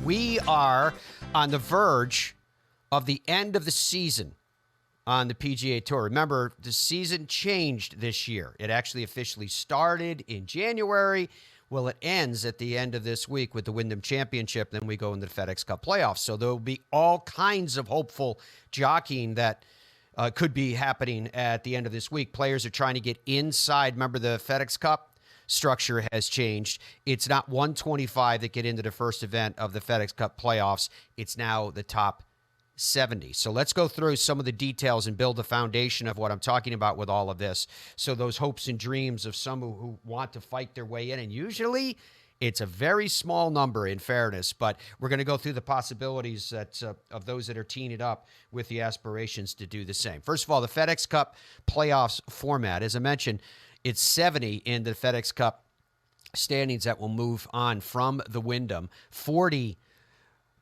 We are on the verge of the end of the season on the PGA Tour. Remember, the season changed this year. It actually officially started in January. Well, it ends at the end of this week with the Wyndham Championship. Then we go into the FedEx Cup Playoff. So there will be all kinds of hopeful jockeying that could be happening at the end of this week. Players are trying to get inside. Remember, the FedEx Cup structure has changed. It's not 125 that get into the first event of the FedEx Cup Playoffs. It's now the top 70. So let's go through some of the details and build the foundation of what I'm talking about with all of this. So those hopes and dreams of some who want to fight their way in, and usually it's a very small number in fairness, but we're going to go through the possibilities that of those that are teeing it up with the aspirations to do the same. First of all, the FedEx Cup Playoffs format, as I mentioned, it's 70 in the FedEx Cup standings that will move on from the Wyndham. 40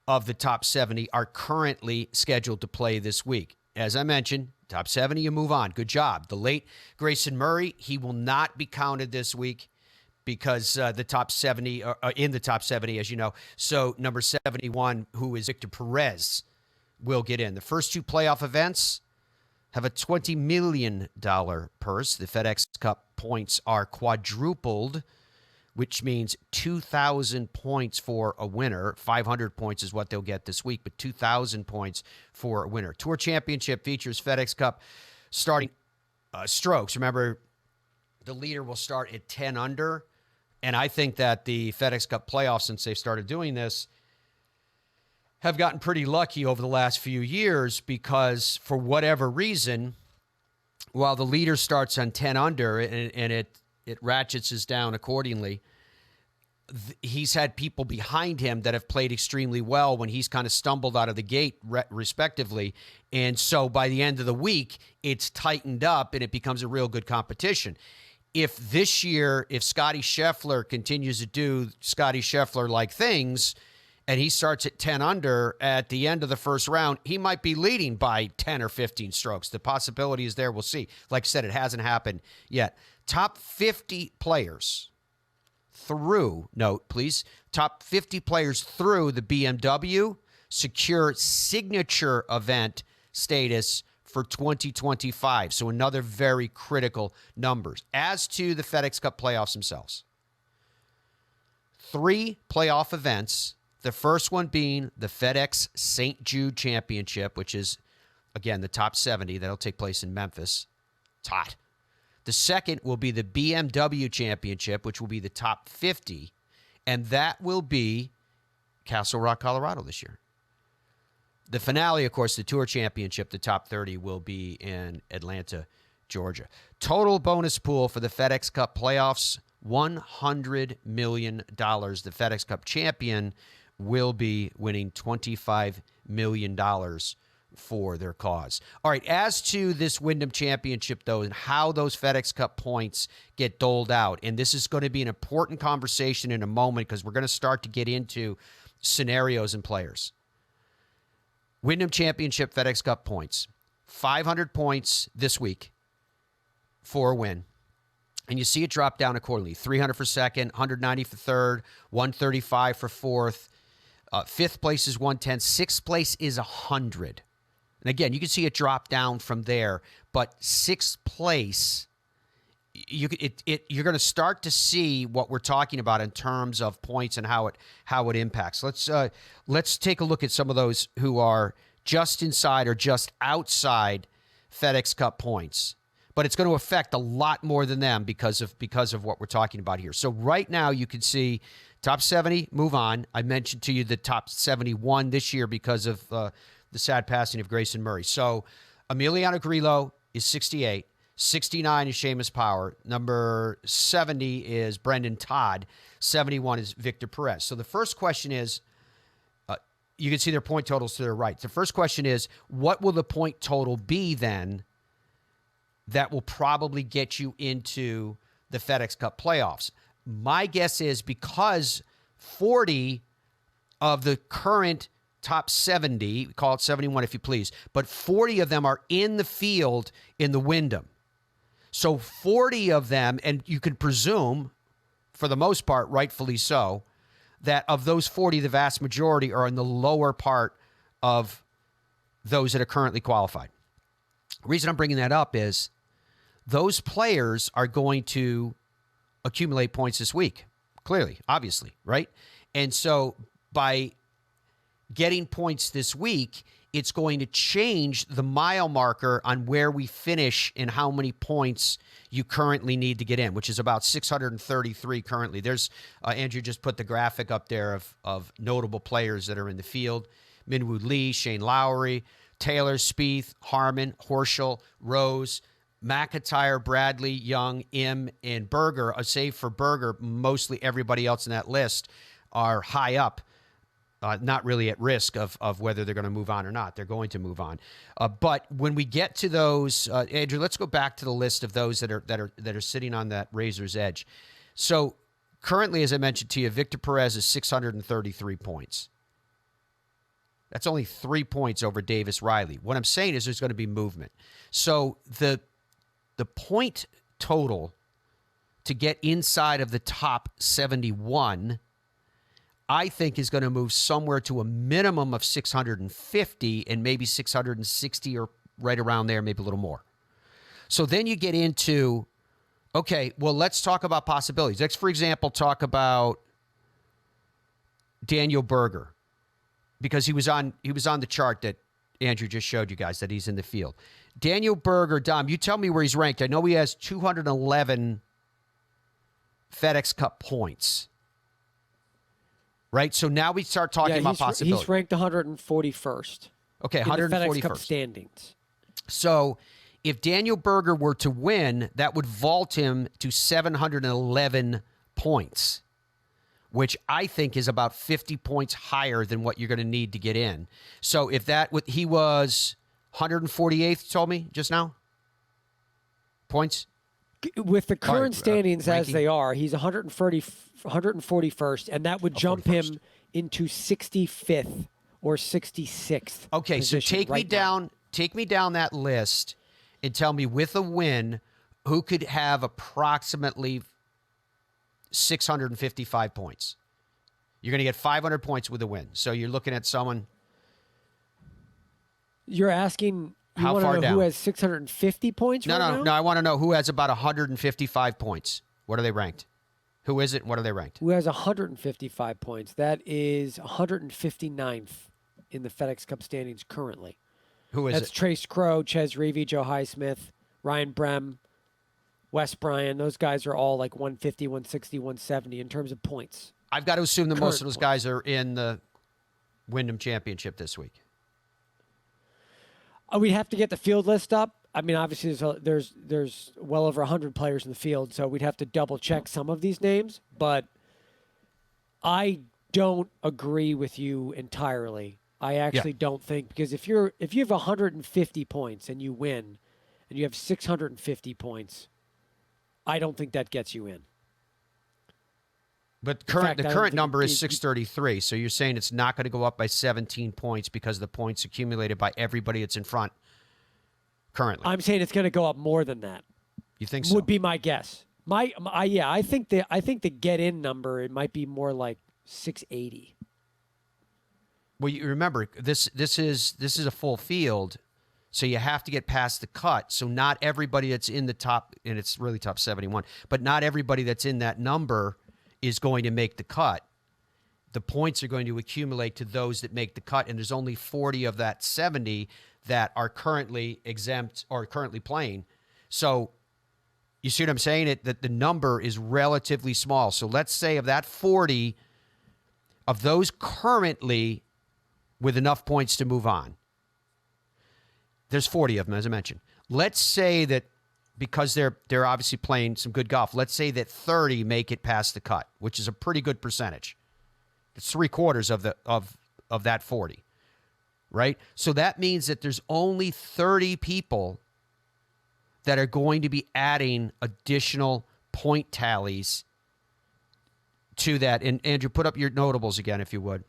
of the top 70 are currently scheduled to play this week. As I mentioned, top 70, you move on. Good job. The late Grayson Murray, he will not be counted this week because the top 70 are in the top 70, as you know. So number 71, who is Victor Perez, will get in. The first two playoff events have a $20 million purse. The FedEx Cup points are quadrupled, which means 2,000 points for a winner. 500 points is what they'll get this week, but 2,000 points for a winner. Tour Championship features FedEx Cup starting strokes. Remember, the leader will start at 10 under, and I think that the FedEx Cup Playoffs, since they've started doing this, have gotten pretty lucky over the last few years because for whatever reason, while the leader starts on 10 under and it ratchets us down accordingly, he's had people behind him that have played extremely well when he's kind of stumbled out of the gate respectively. And so by the end of the week, it's tightened up and it becomes a real good competition. If this year, if Scotty Scheffler continues to do Scotty Scheffler-like things, and he starts at 10 under at the end of the first round, he might be leading by 10 or 15 strokes. The possibility is there. We'll see. Like I said, it hasn't happened yet. Top 50 players through, note please, top 50 players through the BMW secure signature event status for 2025. So another very critical numbers. As to the FedEx Cup playoffs themselves, 3 playoff events. The first one being the FedEx St. Jude Championship, which is, again, the top 70. That'll take place in Memphis. It's hot. The second will be the BMW Championship, which will be the top 50. And that will be Castle Rock, Colorado this year. The finale, of course, the Tour Championship, the top 30, will be in Atlanta, Georgia. Total bonus pool for the FedEx Cup playoffs, $100 million. The FedEx Cup champion will be winning $25 million for their cause. All right, as to this Wyndham Championship, though, and how those FedEx Cup points get doled out, and this is going to be an important conversation in a moment because we're going to start to get into scenarios and players. Wyndham Championship FedEx Cup points, 500 points this week for a win. And you see it drop down accordingly. 300 for second, 190 for third, 135 for fourth. Fifth place is 110. Sixth place is 100. And again, you can see it drop down from there. But sixth place, you're going to start to see what we're talking about in terms of points and how it impacts. Let's take a look at some of those who are just inside or just outside FedEx Cup points. But it's going to affect a lot more than them because of what we're talking about here. So right now you can see top 70 move on. I mentioned to you the top 71 this year because of the sad passing of Grayson Murray. So Emiliano Grillo is 68. 69 is Seamus Power. Number 70 is Brendan Todd. 71 is Victor Perez. So the first question is, you can see their point totals to their right. The first question is, what will the point total be then that will probably get you into the FedEx Cup playoffs? My guess is because 40 of the current top 70, call it 71 if you please, but 40 of them are in the field in the Wyndham. So 40 of them, and you can presume, for the most part, rightfully so, that of those 40, the vast majority are in the lower part of those that are currently qualified. The reason I'm bringing that up is those players are going to accumulate points this week, clearly, obviously, right? And so by getting points this week, it's going to change the mile marker on where we finish and how many points you currently need to get in, which is about 633 currently. There's Andrew just put the graphic up there of notable players that are in the field. Minwoo Lee, Shane Lowry, Taylor, Spieth, Harmon, Horschel, Rose, McIntyre, Bradley, Young, Im, and Berger. Save for Berger, mostly everybody else in that list are high up. Not really at risk of whether they're going to move on or not. They're going to move on. But when we get to those, Andrew, let's go back to the list of those that are sitting on that razor's edge. So currently, as I mentioned to you, Victor Perez is 633 points. That's only 3 points over Davis Riley. What I'm saying is there's going to be movement. So the point total to get inside of the top 71, I think, is going to move somewhere to a minimum of 650 and maybe 660 or right around there, maybe a little more. So then you get into, okay, well, let's talk about possibilities. Let's, for example, talk about Daniel Berger, because he was on the chart that Andrew just showed you guys that he's in the field. Daniel Berger, Dom, you tell me where he's ranked. I know he has 211 FedEx Cup points. Right? So now we start talking about possibilities. He's ranked 141st. Okay, 141st. In the FedEx Cup standings. So if Daniel Berger were to win, that would vault him to 711 points, which I think is about 50 points higher than what you're going to need to get in. So if he was 148th, told me just now? Points? With the current standings as they are, he's 141st, and that would jump 41st. Him into 65th or 66th. Okay, so take me down that list and tell me, with a win, who could have approximately 655 points. You're going to get 500 points with a win. So you're looking at someone. You're asking. How far down? Who has 650 points? No. I want to know who has about 155 points. What are they ranked? Who is it? And what are they ranked? Who has 155 points? That is 159th in the FedEx Cup standings currently. Who is it? That's Trace Crow, Ches Reavie, Joe Highsmith, Ryan Brem, Wes Bryan. Those guys are all like 150, 160, 170 in terms of points. I've got to assume that most of those guys are in the Wyndham Championship this week. We'd have to get the field list up. I mean, obviously, there's well over 100 players in the field, so we'd have to double check some of these names. But I don't agree with you entirely. I actually don't think, because if you have 150 points and you win, and you have 650 points, I don't think that gets you in. But the current number is 633, so you're saying it's not going to go up by 17 points because of the points accumulated by everybody that's in front currently. I'm saying it's going to go up more than that. You think so? Would be my guess. I think the get in number, it might be more like 680. Well, you remember this is a full field, so you have to get past the cut. So not everybody that's in the top, and it's really top 71, but not everybody that's in that number is going to make the cut. The points are going to accumulate to those that make the cut, and there's only 40 of that 70 that are currently exempt or currently playing. So you see what I'm saying? That the number is relatively small. So let's say of that 40, of those currently with enough points to move on, there's 40 of them, as I mentioned. Let's say that because they're obviously playing some good golf, let's say that 30 make it past the cut, which is a pretty good percentage. It's 3/4 of that 40, right? So that means that there's only 30 people that are going to be adding additional point tallies to that. And Andrew, put up your notables again, if you would.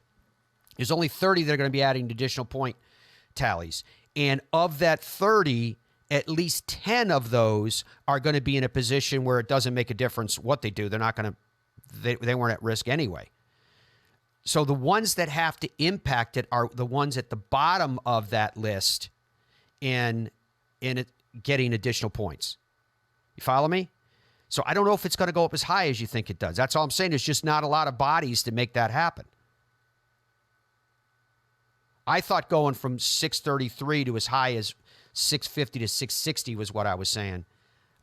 There's only 30 that are going to be adding additional point tallies. And of that 30, at least 10 of those are going to be in a position where it doesn't make a difference what they do. They're not going to, they weren't at risk anyway. So the ones that have to impact it are the ones at the bottom of that list in it getting additional points. You follow me? So I don't know if it's going to go up as high as you think it does. That's all I'm saying. There's just not a lot of bodies to make that happen. I thought going from 633 to as high as 650 to 660 was what I was saying.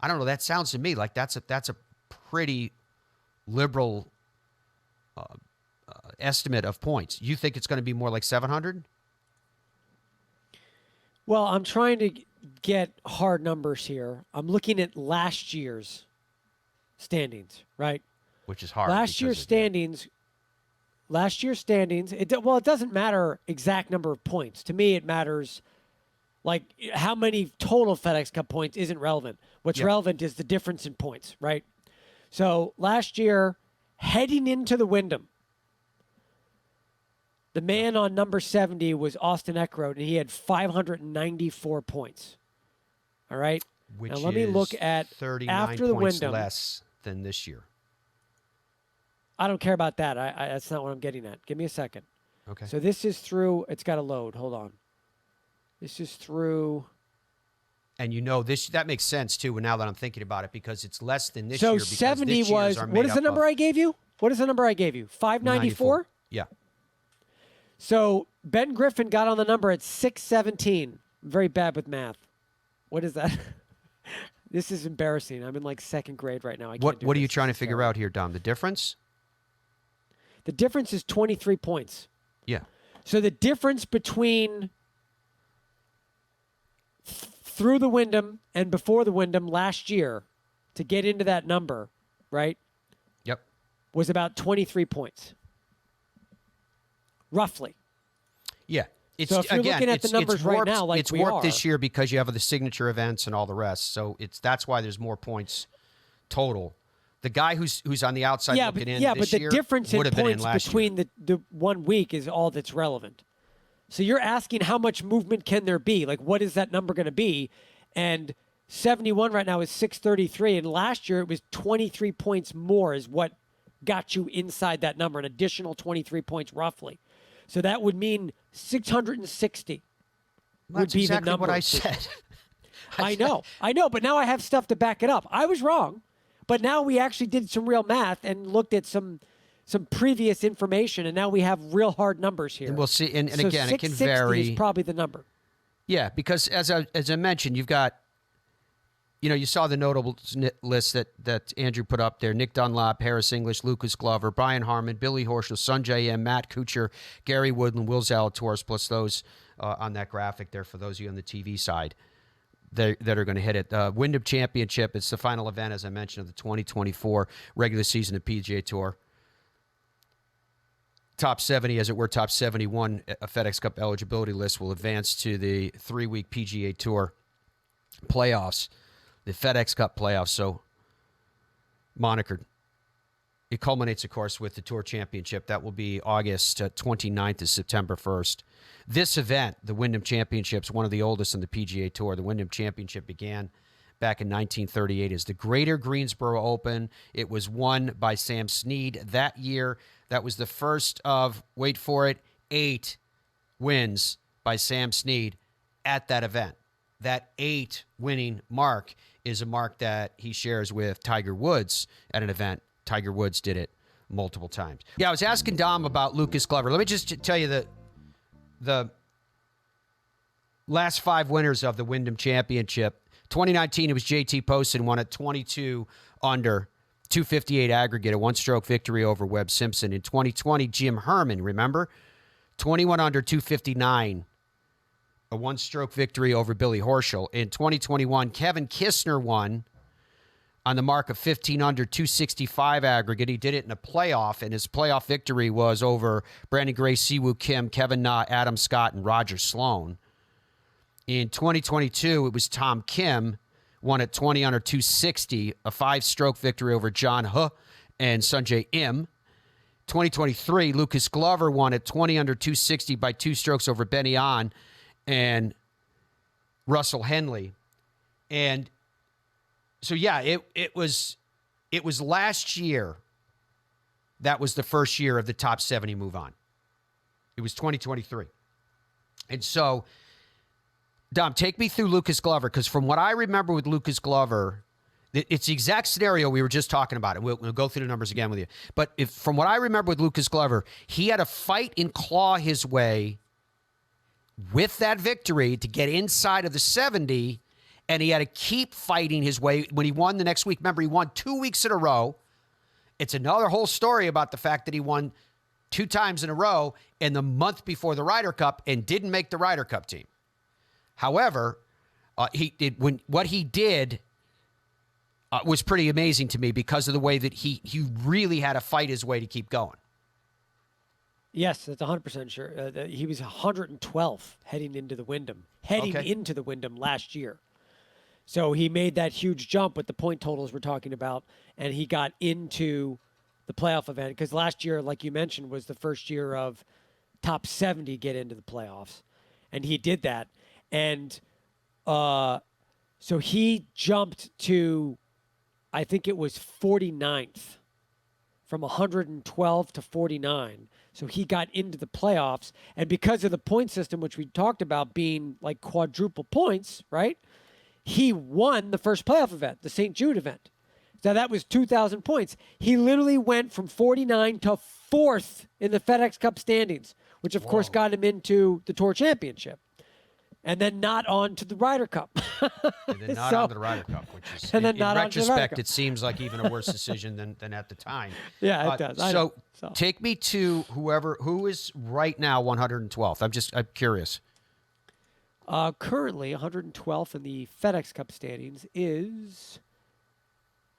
I don't know. That sounds to me like that's a pretty liberal estimate of points. You think it's going to be more like 700? Well, I'm trying to get hard numbers here. I'm looking at last year's standings, right? Which is hard. Last year's standings, it doesn't matter exact number of points. To me, it matters like how many total FedEx Cup points isn't relevant. What's relevant is the difference in points, right? So last year, heading into the Wyndham, the man on number 70 was Austin Eckroat, and he had 594 points. All right? Which now let me look at 39 after the points Wyndham. less than this year. I don't care about that. That's not what I'm getting at. Give me a second. Okay. So this is through, it's got to load. Hold on. This is through. And that makes sense too now that I'm thinking about it because it's less than this so year. So 70 was, what is the number I gave you? What is the number I gave you? 594? Yeah. So Ben Griffin got on the number at 617. I'm very bad with math. What is that? This is embarrassing. I'm in like second grade right now. What are you trying to figure out here, Dom? The difference? The difference is 23 points. Yeah. So the difference between through the Wyndham and before the Wyndham last year to get into that number, right? Yep. Was about 23 points. Roughly. Yeah. So if you're looking at the numbers right now, like it's warped this year because you have the signature events and all the rest. So that's why there's more points total. The guy who's on the outside looking in but the year difference in would have been in points last between year. the 1 week is all that's relevant. So you're asking how much movement can there be? Like, what is that number going to be? And 71 right now is 633, and last year it was 23 points more is what got you inside that number, an additional 23 points roughly. So that would mean 660 would be exactly the number. what I said. I know, but now I have stuff to back it up. I was wrong, but now we actually did some real math and looked at some previous information, and now we have real hard numbers here. And we'll see. And so again, it can 660 vary. is probably the number. Yeah, because as I mentioned, you've got, you saw the notable list that Andrew put up there: Nick Dunlop, Harris English, Lucas Glover, Brian Harmon, Billy Horschel, Sanjay M, Matt Kuchar, Gary Woodland, Will Zalatoris, plus those on that graphic there for those of you on the TV side that are going to hit it. Wyndham Championship, it's the final event, as I mentioned, of the 2024 regular season of PGA Tour. Top 70, as it were, top 71 a FedEx Cup eligibility list will advance to the 3-week PGA Tour playoffs, the FedEx Cup Playoff, so monikered. It culminates, of course, with the Tour Championship. That will be August 29th to September 1st. This event, the Wyndham Championship, is one of the oldest in the PGA Tour. The Wyndham Championship began back in 1938 as the Greater Greensboro Open. It was won by Sam Snead that year. That was the first of, wait for it, 8 wins by Sam Snead at that event. That 8 winning mark is a mark that he shares with Tiger Woods at an event. Tiger Woods did it multiple times. Yeah, I was asking Dom about Lucas Glover. Let me just tell you the last 5 winners of the Wyndham Championship. 2019, it was JT Poston, won at 22 under, 258 aggregate, a 1-stroke victory over Webb Simpson. In 2020, Jim Herman, remember? 21 under, 259, a 1-stroke victory over Billy Horschel. In 2021, Kevin Kistner won on the mark of 15 under, 265 aggregate. He did it in a playoff, and his playoff victory was over Brandon Gray, Siwoo Kim, Kevin Na, Adam Scott, and Roger Sloan. In 2022, it was Tom Kim, won at 20 under, 260, a 5-stroke victory over John Huh and Sanjay Im. 2023, Lucas Glover won at 20 under, 260 by 2 strokes over Benny An and Russell Henley. And so, yeah, it was last year that was the first year of the top 70 move on. It was 2023. And so, Dom, take me through Lucas Glover, because from what I remember with Lucas Glover, it's the exact scenario we were just talking about. And we'll go through the numbers again with you. But from what I remember with Lucas Glover, he had to fight and claw his way with that victory to get inside of the 70, and he had to keep fighting his way when he won the next week. Remember, he won 2 weeks in a row. It's another whole story about the fact that he won 2 times in a row in the month before the Ryder Cup and didn't make the Ryder Cup team. However, what he did was pretty amazing to me because of the way that he really had to fight his way to keep going. Yes, that's 100% sure. He was 112th heading into the Wyndham, into the Wyndham last year. So he made that huge jump with the point totals we're talking about, and he got into the playoff event because last year, like you mentioned, was the first year of top 70 get into the playoffs, and he did that. And so he jumped to, I think it was 49th, from 112 to 49. So he got into the playoffs. And because of the point system, which we talked about being like quadruple points, right? He won the first playoff event, the St. Jude event. So that was 2,000 points. He literally went from 49 to 4th in the FedEx Cup standings, which of course got him into the Tour Championship. And then not on to the Ryder Cup. And then not on to the Ryder Cup, which is, in retrospect, it seems like even a worse decision than at the time. Yeah, it does. So take me to who is right now 112th. I'm curious. Currently, 112th in the FedEx Cup standings is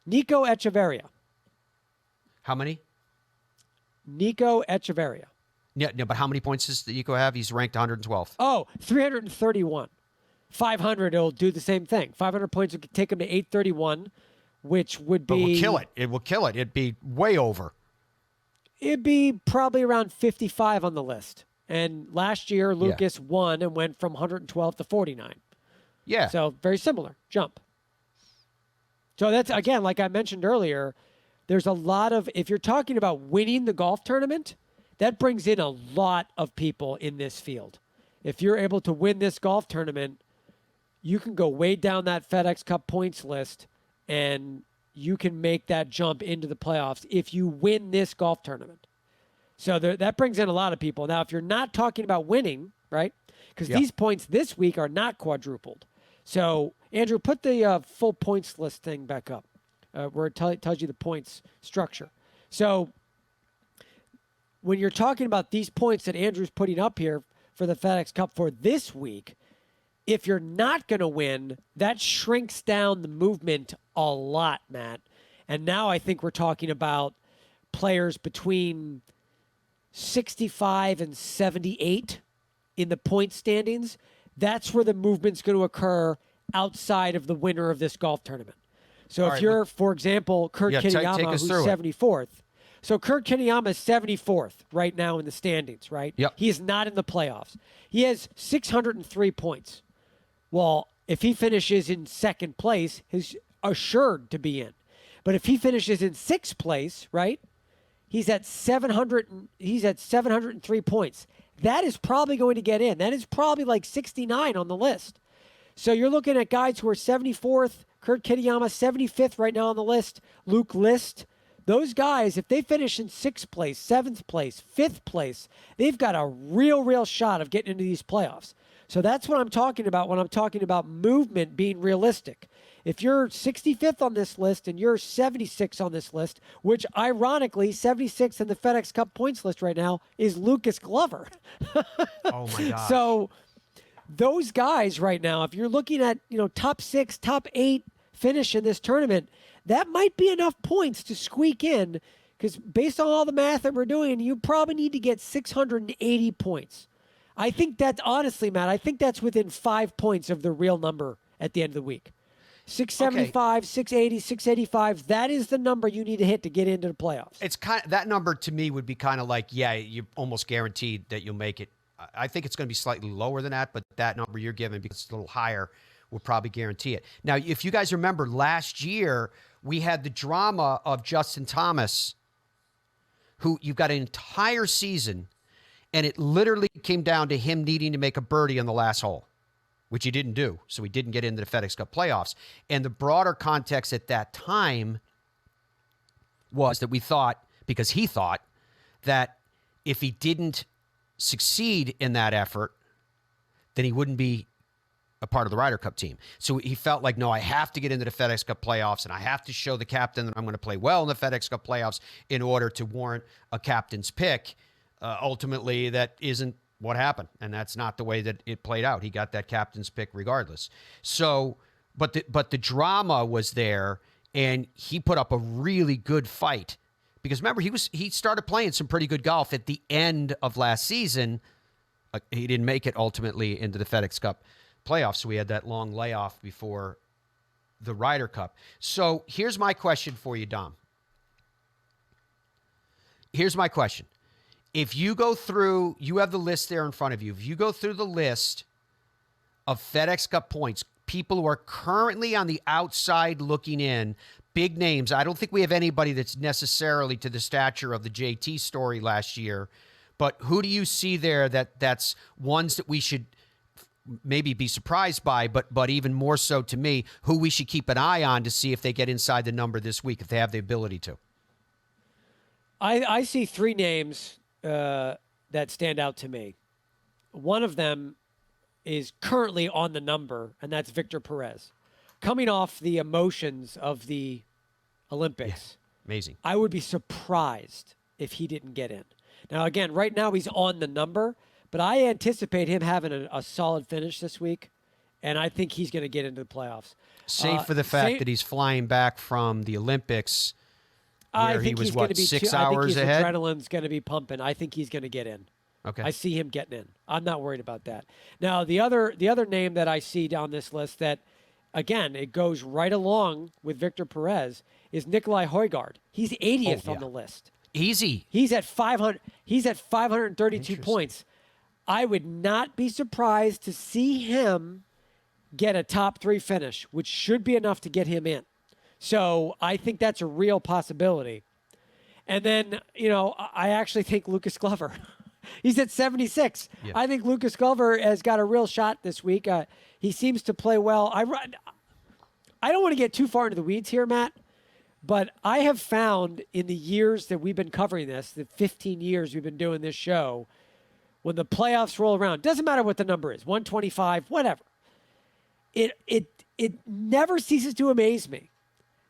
Nico Echeverria. How many? Nico Echeverria. Yeah, no, but how many points does Nico have? He's ranked 112th. Oh, 331. 500, it'll do the same thing. 500 points would take him to 831, which would be... But will kill it. It will kill it. It'd be way over. It'd be probably around 55 on the list. And last year, Lucas won and went from 112 to 49. Yeah. So very similar jump. So that's, again, like I mentioned earlier, there's a lot of... If you're talking about winning the golf tournament... That brings in a lot of people in this field. If you're able to win this golf tournament, you can go way down that FedEx Cup points list, and you can make that jump into the playoffs if you win this golf tournament. So that brings in a lot of people. Now, if you're not talking about winning, right, because these points this week are not quadrupled. So, Andrew, put the full points list thing back up where it tells you the points structure. So, when you're talking about these points that Andrew's putting up here for the FedEx Cup for this week, if you're not going to win, that shrinks down the movement a lot, Matt. And now I think we're talking about players between 65 and 78 in the point standings. That's where the movement's going to occur outside of the winner of this golf tournament. So if you're, for example, Kurt Kitayama, who's 74th. So Kurt Kitayama is 74th right now in the standings, right? Yep. He is not in the playoffs. He has 603 points. Well, if he finishes in second place, he's assured to be in. But if he finishes in sixth place, right, he's at 703 points. That is probably going to get in. That is probably like 69 on the list. So you're looking at guys who are 74th, Kurt Kitayama, 75th right now on the list, Luke List. Those guys, if they finish in sixth place, seventh place, fifth place, they've got a real shot of getting into these playoffs. So that's what I'm talking about when I'm talking about movement being realistic. If you're 65th on this list and you're 76th on this list, which ironically, 76th in the FedEx Cup points list right now is Lucas Glover. Oh my gosh. So those guys right now, if you're looking at, top 6, top 8 finish in this tournament, that might be enough points to squeak in because based on all the math that we're doing, you probably need to get 680 points. I think that's, honestly, Matt, I think that's within 5 points of the real number at the end of the week. 675, 680, 685, that is the number you need to hit to get into the playoffs. It's that number to me would be kind of like, you're almost guaranteed that you'll make it. I think it's going to be slightly lower than that, but that number you're given, because it's a little higher, will probably guarantee it. Now, if you guys remember last year, we had the drama of Justin Thomas, who you've got an entire season, and it literally came down to him needing to make a birdie on the last hole, which he didn't do. So he didn't get into the FedEx Cup playoffs. And the broader context at that time was that we thought, because he thought, that if he didn't succeed in that effort, then he wouldn't be a part of the Ryder Cup team. So he felt like, no, I have to get into the FedEx Cup playoffs, and I have to show the captain that I'm going to play well in the FedEx Cup playoffs in order to warrant a captain's pick. Ultimately, that isn't what happened, and that's not the way that it played out. He got that captain's pick regardless. So, but the drama was there, and he put up a really good fight. Because remember, he started playing some pretty good golf at the end of last season. He didn't make it ultimately into the FedEx Cup playoffs, so we had that long layoff before the Ryder Cup. So here's my question for you, Dom. Here's my question. If you go through, you have the list there in front of you. If you go through the list of FedEx Cup points, people who are currently on the outside looking in, big names. I don't think we have anybody that's necessarily to the stature of the JT story last year, but who do you see there that's ones that we should maybe be surprised by, but even more so to me, who we should keep an eye on to see if they get inside the number this week, if they have the ability to? I see three names that stand out to me. One of them is currently on the number, and that's Victor Perez. Coming off the emotions of the Olympics. Yeah, amazing. I would be surprised if he didn't get in. Now, again, right now he's on the number, but I anticipate him having a solid finish this week, and I think he's going to get into the playoffs. Save for the fact that he's flying back from the Olympics where he was, 6 hours ahead? I think his adrenaline's going to be pumping. I think he's going to get in. Okay. I see him getting in. I'm not worried about that. Now, the other name that I see down this list that, again, it goes right along with Victor Perez is Nikolai Højgaard. He's 80th on the list. Easy. He's at 500. He's at 532 points. I would not be surprised to see him get a top 3 finish, which should be enough to get him in. So I think that's a real possibility. And then, I actually think Lucas Glover. He's at 76. Yeah. I think Lucas Glover has got a real shot this week. He seems to play well. I don't want to get too far into the weeds here, Matt, but I have found in the years that we've been covering this, the 15 years we've been doing this show, when the playoffs roll around, doesn't matter what the number is, 125, whatever, it never ceases to amaze me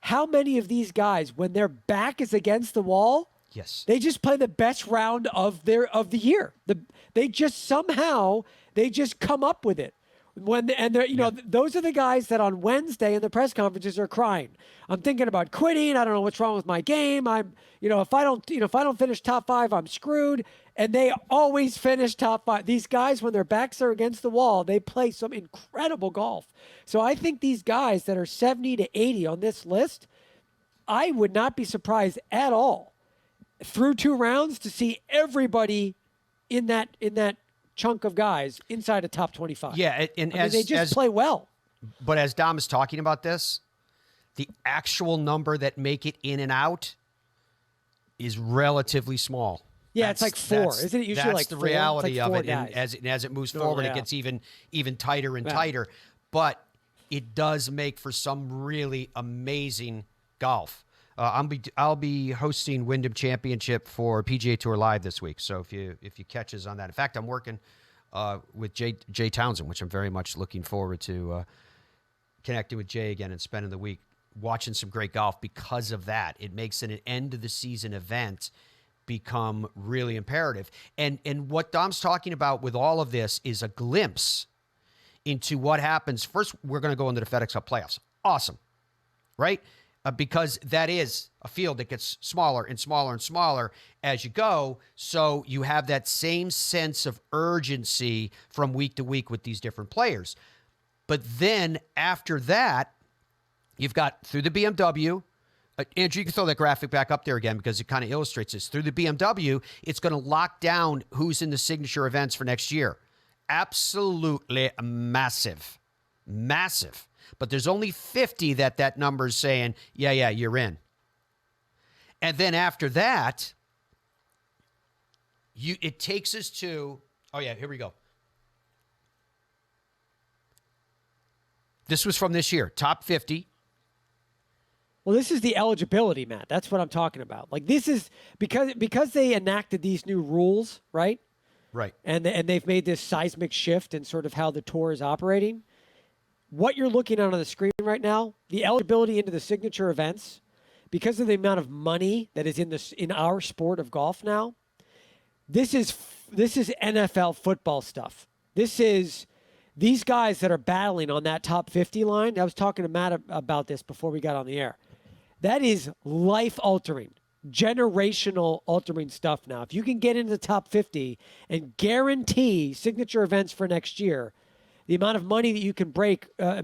how many of these guys, when their back is against the wall, yes, they just play the best round of the year. They just come up with it. Those are the guys that on Wednesday in the press conferences are crying. I'm thinking about quitting. I don't know what's wrong with my game. If I don't finish top 5, I'm screwed. And they always finish top 5. These guys, when their backs are against the wall, they play some incredible golf. So I think these guys that are 70 to 80 on this list, I would not be surprised at all through 2 rounds to see everybody in that chunk of guys inside a top 25. Yeah, they just play well. But as Dom is talking about this, the actual number that make it in and out is relatively small. Yeah, it's like 4. Isn't it usually like 4? That's the reality of it. And as it moves forward, it gets even tighter and tighter. But it does make for some really amazing golf. I'll be hosting Wyndham Championship for PGA Tour Live this week. So if you catch us on that, in fact, I'm working with Jay Townsend, which I'm very much looking forward to connecting with Jay again and spending the week watching some great golf because of that. It makes an end of the season event become really imperative. And what Dom's talking about with all of this is a glimpse into what happens. First, we're going to go into the FedEx Cup playoffs. Awesome, right? Because that is a field that gets smaller and smaller and smaller as you go. So you have that same sense of urgency from week to week with these different players. But then after that, you've got through the BMW. Andrew, you can throw that graphic back up there again because it kind of illustrates this. Through the BMW, it's going to lock down who's in the signature events for next year. Absolutely massive. Massive. But there's only 50 that number's saying, yeah, you're in. And then after that, It takes us to, oh yeah, here we go. This was from this year, top 50. Well, this is the eligibility, Matt. That's what I'm talking about. Like this is because they enacted these new rules, right? Right. And they've made this seismic shift in sort of how the tour is operating. What you're looking at on the screen right now, the eligibility into the signature events, because of the amount of money that is in our sport of golf now, this is NFL football stuff. This is these guys that are battling on that top 50 line. I was talking to Matt about this before we got on the air. That is life-altering, generational altering stuff now. If you can get into the top 50 and guarantee signature events for next year, the amount of money that you can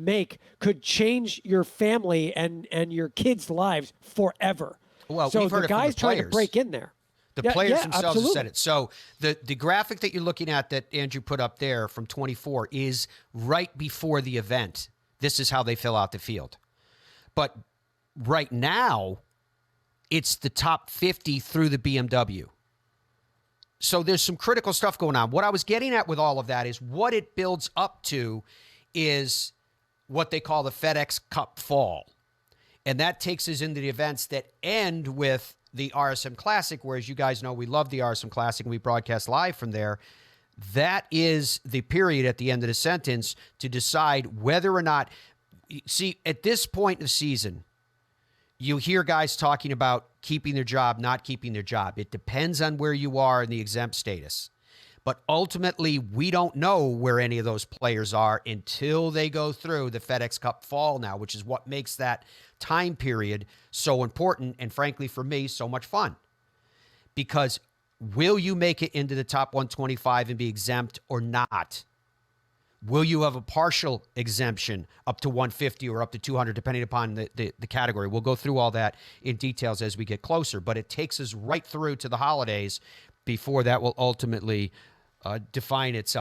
make could change your family and your kids' lives forever. Well, so we've heard the it from guys the trying to players. break in there. The players themselves absolutely. have said it. So the graphic that you're looking at that Andrew put up there from 24 is right before the event. This is how they fill out the field. But right now, it's the top 50 through the BMW. So there's some critical stuff going on. What I was getting at with all of that is what it builds up to is what they call the FedEx Cup Fall. And that takes us into the events that end with the RSM Classic, where, as you guys know, we love the RSM Classic and we broadcast live from there. That is the period at the end of the sentence to decide whether or not, see, at this point in the season, you hear guys talking about keeping their job, not keeping their job. It depends on where you are in the exempt status. But ultimately, we don't know where any of those players are until they go through the FedEx Cup Fall now, which is what makes that time period so important and, frankly, for me, so much fun. Because will you make it into the top 125 and be exempt or not? Will you have a partial exemption up to 150 or up to 200, depending upon the category? We'll go through all that in details as we get closer, but it takes us right through to the holidays before that will ultimately define itself.